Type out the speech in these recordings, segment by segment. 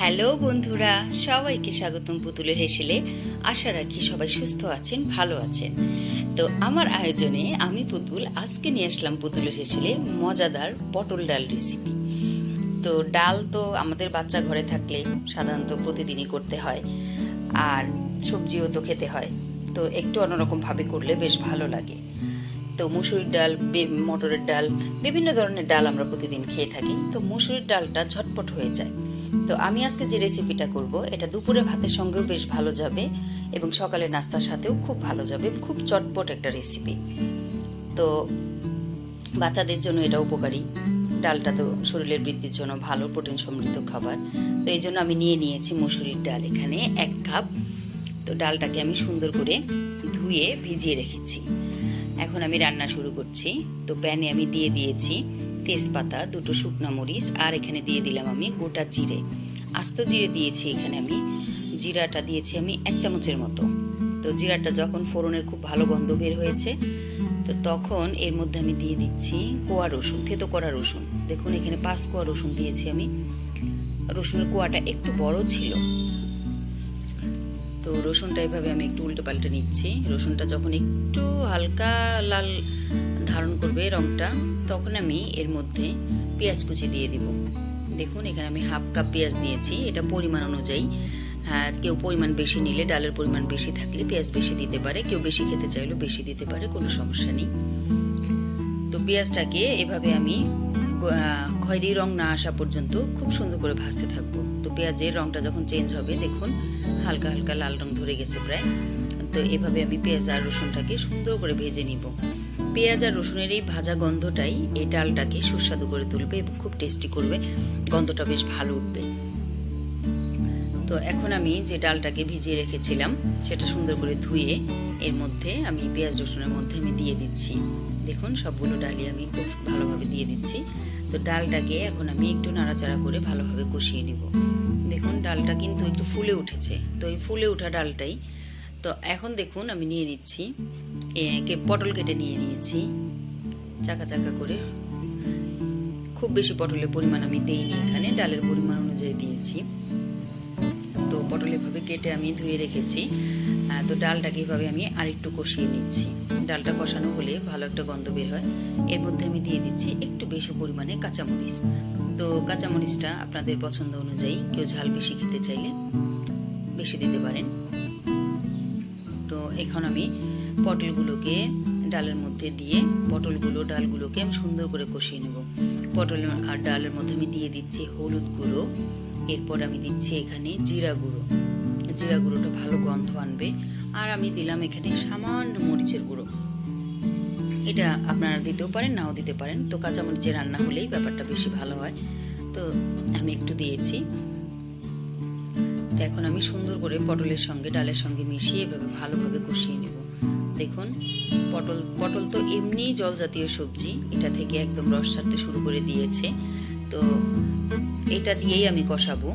Hello বন্ধুরা, সবাইকে স্বাগতম পুতুলের হেসেলে। আশা রাখি সবাই সুস্থ আছেন, ভালো আছেন। তো আমার আয়োজনে আমি পুতুল আজকে নিয়ে আসলাম পুতুলের হেসেলে মজাদার পটল ডাল রেসিপি। তো ডাল তো আমাদের বাচ্চা ঘরে থাকলে সাধারণত প্রতিদিনই করতে হয়, আর সবজিও তো খেতে হয়। তো একটু অন্যরকমভাবে করলে বেশ ভালো লাগে। তো মুসুরির ডাল, মটরের ডাল, বিভিন্ন ধরনের ডাল আমরা প্রতিদিন খেয়ে থাকি। তো মুসুরির ডালটা ঝটপট হয়ে যায়। তো আমি আজকে যে রেসিপিটা করব, এটা দুপুরে ভাতের সঙ্গেও বেশ ভালো যাবে এবং সকালে নাস্তার সাথেও খুব ভালো যাবে। খুব চটপট একটা রেসিপি। তো বাচ্চাদের জন্য এটা উপকারী। ডালটা তো শরীরের বৃদ্ধির জন্য ভালো, প্রোটিন সমৃদ্ধ খাবার। তো এই জন্য আমি নিয়ে নিয়েছি মুসুরির ডাল, এখানে 1 কাপ। তো ডালটাকে আমি সুন্দর করে ধুয়ে ভিজিয়ে রেখেছি। এখন আমি রান্না শুরু করছি। তো প্যানে আমি দিয়ে দিয়েছি তেজপাতা, 2টো শুকনো মরিচ, আর এখানে দিয়ে দিলাম আমি গোটা জিরে। আস্ত জিরে দিয়েছি এখানে আমি। জিরাটা দিয়েছি আমি 1 চামচের মতো। তো জিরাটা যখন ফোড়নের খুব ভালো গন্ধ বের হয়েছে, তো তখন এর মধ্যে আমি দিয়ে দিচ্ছি কোয়া রসুন, থেতো করা রসুন। দেখুন এখানে 5 কোয়া রসুন দিয়েছি আমি। রসুনের কোয়াটা একটু বড় ছিল। তো রসুনটা এভাবে আমি একটু উল্টে পাল্টে নিচ্ছি। রসুনটা যখন একটু হালকা লাল ধারণ করবে রংটা, তখন আমি এর মধ্যে পেঁয়াজ কুচি দিয়ে দিব। দেখুন এখানে আমি 1/2 কাপ পেঁয়াজ নিয়েছি। এটা পরিমাণ অনুযায়ী, কেউ পরিমাণ বেশি নিলে, ডালের পরিমাণ বেশি থাকলে পেঁয়াজ বেশি দিতে পারে, কেউ বেশি খেতে চাইলেও বেশি দিতে পারে, কোনো সমস্যা নেই। তো পেঁয়াজটাকে এভাবে আমি খয়েরি রং না আসা পর্যন্ত খুব সুন্দর করে ভাজতে থাকবো। তো পেঁয়াজের রংটা যখন চেঞ্জ হবে, দেখুন হালকা হালকা লাল রং ধরে গেছে প্রায়। তো এভাবে আমি পেঁয়াজ আর রসুনটাকে সুন্দর করে ভেজে নিব। পেঁয়াজ আর রসুনের এই ভাজা গন্ধটাই এই ডালটাকে সুস্বাদু করে তুলবে এবং খুব টেস্টি করবে, গন্ধটা বেশ ভালো উঠবে। তো এখন আমি যে ডালটাকে ভিজিয়ে রেখেছিলাম, সেটা সুন্দর করে ধুয়ে এর মধ্যে আমি পেঁয়াজ রসুনের মধ্যে আমি দিয়ে দিচ্ছি। দেখুন সবগুলো ডালই আমি খুব ভালোভাবে দিয়ে দিচ্ছি। তো ডালটাকে এখন আমি একটু নাড়াচাড়া করে ভালোভাবে কষিয়ে নিব। দেখুন ডালটা কিন্তু একটু ফুলে উঠেছে। তো এই ফুলে ওঠা ডালটাই, তো এখন দেখুন আমি নিয়ে নিচ্ছি পটল কেটে নিয়ে নিয়েছি চাকা চাকা করে। খুব বেশি পটলের পরিমাণ আমি দিইনি, এখানে ডালের পরিমাণ অনুযায়ী দিয়েছি। তো পটল এভাবে কেটে আমি ধুয়ে রেখেছি। তো ডালটাকে এভাবে আমি আরেকটু কষিয়ে নিচ্ছি। ডালটা কষানো হলে ভালো একটা গন্ধ বের হয়। এর মধ্যে আমি দিয়ে দিচ্ছি একটু বেশি পরিমাণে কাঁচামরিচ। তো কাঁচামরিচটা আপনাদের পছন্দ অনুযায়ী, কেউ ঝাল বেশি খেতে চাইলে বেশি দিতে পারেন। তো এখন আমি পটলগুলোকে ডালের মধ্যে দিয়ে ডালগুলোকে আমি সুন্দর করে কষিয়ে নেব। পটল আর ডালের মধ্যে আমি দিয়ে দিচ্ছি হলুদ গুঁড়ো। এরপর আমি দিচ্ছি এখানে জিরা গুঁড়ো। জিরা গুঁড়োটা ভালো গন্ধ আনবে। আর আমি দিলাম এখানে সামান্য মরিচের গুঁড়ো। এটা আপনারা দিতেও পারেন, নাও দিতে পারেন। তো কাঁচামরিচের রান্না হলেই ব্যাপারটা বেশি ভালো হয়। তো আমি একটু দিয়েছি। তো এখন আমি সুন্দর করে পটলের সঙ্গে ডালের সঙ্গে মিশিয়ে এভাবে ভালোভাবে কষিয়ে নেব। দেখুন পটল তো এমনি জল জাতীয় সবজি, এটা থেকে একদম রস ছাড়তে শুরু করে দিয়েছে। তো এটা দিয়েই আমি কষাবো।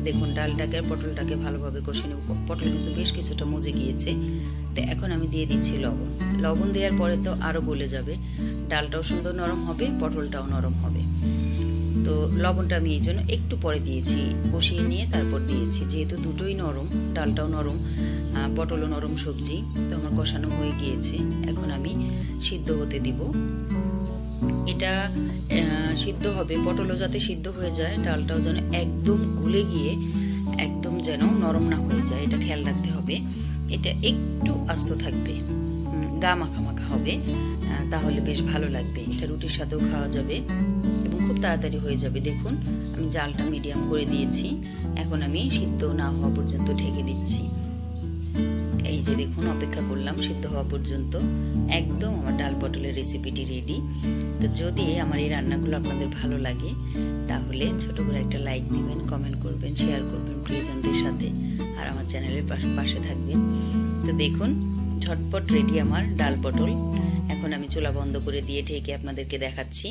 দেখুন ডালটাকে আর পটলটাকে ভালোভাবে কষিয়ে নেব। পটল কিন্তু বেশ কিছুটা মজে গিয়েছে। তো এখন আমি দিয়ে দিচ্ছি লবণ। লবণ দেওয়ার পরে তো আরো গলে যাবে, ডালটাও সুন্দর নরম হবে, পটলটাও নরম হবে। তো লবণটা আমি এই জন্য একটু পরে দিয়েছি, কষিয়ে নিয়ে তারপর দিয়েছি, যেহেতু দুটোই নরম, ডালটাও নরম, পটলও নরম সবজি। তো আমার কষানো হয়ে গিয়েছে। এখন আমি সিদ্ধ হতে দিব। এটা সিদ্ধ হবে, পটলও যাতে সিদ্ধ হয়ে যায়, ডালটাও যেন একদম গলে গিয়ে একদম যেন নরম না হয়ে যায়, এটা খেয়াল রাখতে হবে। এটা একটু আস্ত থাকবে, গা মাখা মাখা হবে, তাহলে বেশ ভালো লাগবে। এটা রুটির সাথেও খাওয়া যাবে এবং খুব তাড়াতাড়ি হয়ে যাবে। দেখুন আমি জালটা মিডিয়াম করে দিয়েছি। এখন আমি সিদ্ধ না হওয়া পর্যন্ত ঢেকে দিচ্ছি। এই যে দেখুন, অপেক্ষা করলাম সিদ্ধ হওয়া পর্যন্ত। একদম আমার ডাল পটলের রেসিপিটি রেডি। তো যদি আমার এই রান্নাগুলো আপনাদের ভালো লাগে, তাহলে ছোট করে একটা লাইক দিবেন, কমেন্ট করবেন, শেয়ার করবেন প্রিয়জনদের সাথে, আর আমার চ্যানেলের পাশে থাকবেন। তো দেখুন ঝটপট রেডি আমার ডাল পটল। এখন আমি চুলা বন্ধ করে দিয়ে ঢেকে আপনাদেরকে দেখাচ্ছি।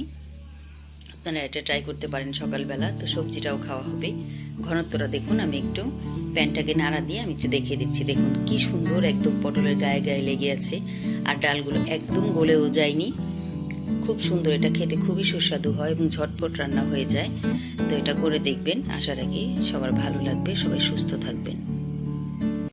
আপনারা এটা ট্রাই করতে পারেন সকালবেলা, তো সবজিটাও খাওয়া হবে। ঘনত্বটা দেখুন, আমি একটু প্যানটাকে নাড়া দিয়ে আমি একটু দেখিয়ে দিচ্ছি। দেখুন কি সুন্দর একদম পটলের গায়ে গায়ে লেগে আছে, আর ডালগুলো একদম গলেও যায়নি। খুব সুন্দর, এটা খেতে খুবই সুস্বাদু হয় এবং ঝটপট রান্না হয়ে যায়। তো এটা করে দেখবেন, আশা রাখি সবার ভালো লাগবে, সবাই সুস্থ থাকবেন।